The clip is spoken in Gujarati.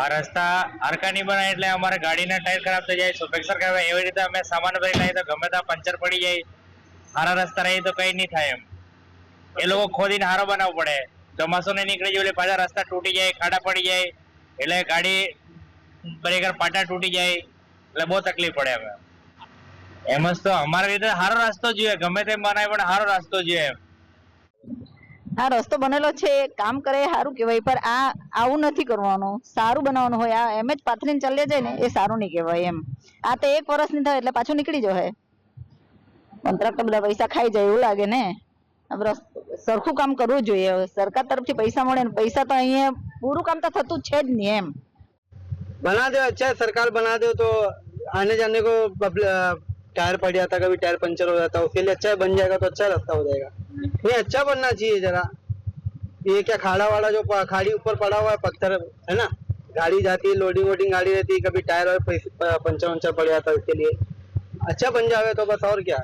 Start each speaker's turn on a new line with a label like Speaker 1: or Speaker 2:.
Speaker 1: આ રસ્તા હરકા નહીં બનાય એટલે અમારે ગાડીના ટાયર ખરાબ થઈ જાય, સુપેક્સર કહેવાય. એવી રીતે અમે સામાન ભરી લાવીએ તો ગમે ત્યાં પંચર પડી જાય. સારા રસ્તા રહી તો કઈ નહીં થાય એમ. એ લોકો ખોદીને સારો બનાવવો પડે. ચોમાસું નહીં નીકળી જાય એટલે પાછા રસ્તા તૂટી જાય, ખાડા પડી જાય, એટલે ગાડી બ્રેકર પાટા તૂટી જાય, એટલે બહુ તકલીફ પડે અમે. એમ જ તો અમારા રીતે સારો રસ્તો જોઈએ, ગમે તેમ બનાવે પણ સારો રસ્તો જોઈએ એમ.
Speaker 2: આ રસ્તો બનેલો છે, કામ કરે સારું કહેવાય, પણ આ આવું નથી કરવાનું, સારું બનાવવાનું હોય. આ એમ જ પાથરીને ચાલ્યા જાય ને એ સારું નહીં કહેવાય એમ. આ તો 1 વર્ષ નહીં થાય એટલે પાછું નીકળી જાય. કોન્ટ્રાક્ટર બધા પૈસા ખાઈ જાય એવું લાગે ને. આપણે સરખું કામ કરવું જોઈએ. સરકાર તરફથી પૈસા મળે ને, પૈસા તો અહીંયા પૂરું કામ તો થતું છે જ નહીં એમ.
Speaker 3: बना दो अच्छा, सरकार बना दो तो आने जाने को टायर पड़ जाता, कभी टायर पंचर हो जाता, उसके लिए अच्छा बन जाएगा तो अच्छा रास्ता हो जाएगा। ये अच्छा बनना चाहिए जरा। ये क्या खाड़ा वाला जो खाड़ी ऊपर पड़ा हुआ है पत्थर है ना, गाड़ी जाती है, लोडिंग वोडिंग गाड़ी रहती है, कभी टायर और पंचर वंचर पड़ जाता है, उसके लिए अच्छा बन जाए तो बस और क्या।